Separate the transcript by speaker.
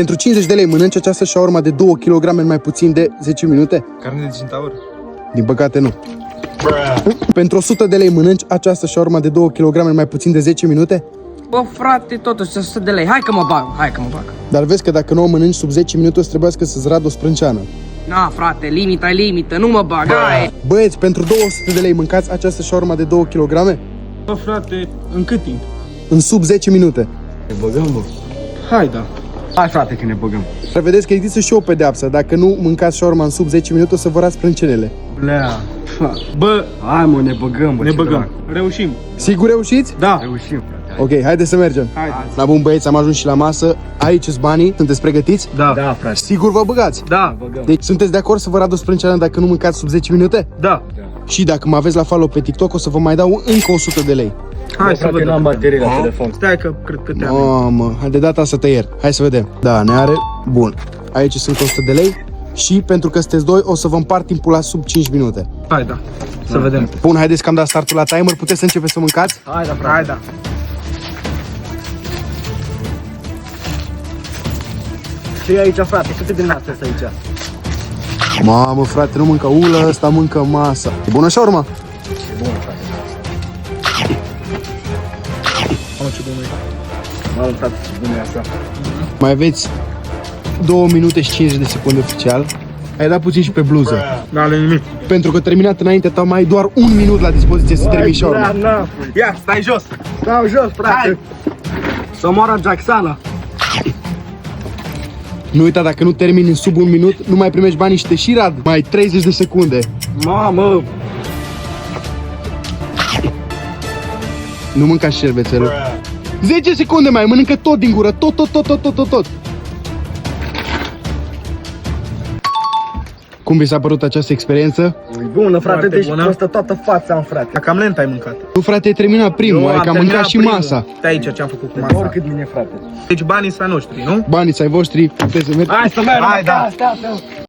Speaker 1: Pentru 50 de lei mănânci această shawarma de 2 kg în mai puțin de 10 minute?
Speaker 2: Carne de centaur?
Speaker 1: Din păcate nu. Pentru 100 de lei mănânci această shawarma de 2 kg în mai puțin de 10 minute?
Speaker 3: Bă, frate, totuși 100 de lei. Hai că mă bag.
Speaker 1: Dar vezi că dacă nu o mănânci sub 10 minute o să trebuiască să-ți radă o sprânceană.
Speaker 3: Na, frate, limita e limită, nu mă bag, hai.
Speaker 1: Băieți, pentru 200 de lei mâncați această shawarma de 2 kg
Speaker 2: Bă, frate, în cât timp?
Speaker 1: în sub 10 minute.
Speaker 2: Ne băgăm, bă.
Speaker 4: Hai, da.
Speaker 2: Hai, frate, că ne băgăm.
Speaker 1: Vedeți că există și o pedeapsă. Dacă nu mâncați shawarma în sub 10 minute o să vă rați sprâncenele.
Speaker 2: Blea.
Speaker 4: Bă,
Speaker 2: Hai, mă, ne băgăm, bă.
Speaker 4: ne
Speaker 2: ce
Speaker 4: băgăm.
Speaker 2: drag.
Speaker 4: Reușim.
Speaker 1: Sigur reușiți?
Speaker 4: Da.
Speaker 2: Reușim, frate.
Speaker 1: Ok, haideți să mergem.
Speaker 4: Hai.
Speaker 1: La bun băieți, am ajuns și la masă. Aici sunt banii. Sunteți pregătiți?
Speaker 4: Da.
Speaker 2: Da, frate.
Speaker 1: Sigur vă băgați?
Speaker 4: Da.
Speaker 2: Băgăm.
Speaker 1: Deci sunteți de acord să vă radă o sprânceană dacă nu mâncați sub 10 minute?
Speaker 4: Da.
Speaker 1: Și dacă mă aveți la follow pe TikTok o să vă mai dau încă 100 de lei.
Speaker 4: Hai să
Speaker 2: frate,
Speaker 4: vedem.
Speaker 2: n-am baterie la telefon.
Speaker 4: Stai că cred că te-am.
Speaker 1: Mamă, de data asta tăier. Hai să vedem. Da, ne are. Bun. Aici sunt 100 de lei. Și pentru că sunteți doi, o să vă împart timpul la sub 5 minute.
Speaker 4: Hai, da. Să vedem.
Speaker 1: Bun, haideți că am dat startul la timer. Puteți să începeți să mâncați?
Speaker 2: Hai, da, frate.
Speaker 4: Hai, da.
Speaker 2: Ce e aici, frate? Câte din astea sunt aici?
Speaker 1: Mamă, frate, nu mâncă ulă, ăsta mâncă masa. E bună așa urma?
Speaker 2: E bun, frate.
Speaker 4: Mamă, ce bună e.
Speaker 2: Mamă, frate, ce bună e așa.
Speaker 1: Mai aveți 2 minute și 50 de secunde oficial. Ai dat puțin și pe bluză.
Speaker 4: N-ale nimic.
Speaker 1: Pentru că terminat înainte ta mai ai doar 1 minut la dispoziție să termini și urma.
Speaker 4: Ia, stai jos.
Speaker 2: Stau jos, frate.
Speaker 4: Hai.
Speaker 2: Să moară Jacksana.
Speaker 1: Nu uita, dacă nu termini în sub 1 minut, nu mai primești banii și te și rad. Mai ai 30 de secunde.
Speaker 2: Mamă.
Speaker 1: Nu mânca șervețelul. 10 secunde mai, mănâncă tot din gură, tot. Cum vi s-a părut această experiență?
Speaker 2: E bună, frate,
Speaker 4: Foarte
Speaker 2: deci
Speaker 4: bună.
Speaker 2: costă toată fața în frate.
Speaker 4: Cam lent ai mâncat.
Speaker 1: Nu, frate, ai terminat primul, ai cam mâncat și masa.
Speaker 4: Stai aici ce am făcut cu
Speaker 2: De
Speaker 4: masa.
Speaker 2: oricât bine, frate.
Speaker 4: Deci banii sunt ai noștri, nu?
Speaker 1: Banii ai voștri, puteți să mergeți.
Speaker 2: Hai să mergem.
Speaker 4: Hai, da.
Speaker 2: Stai.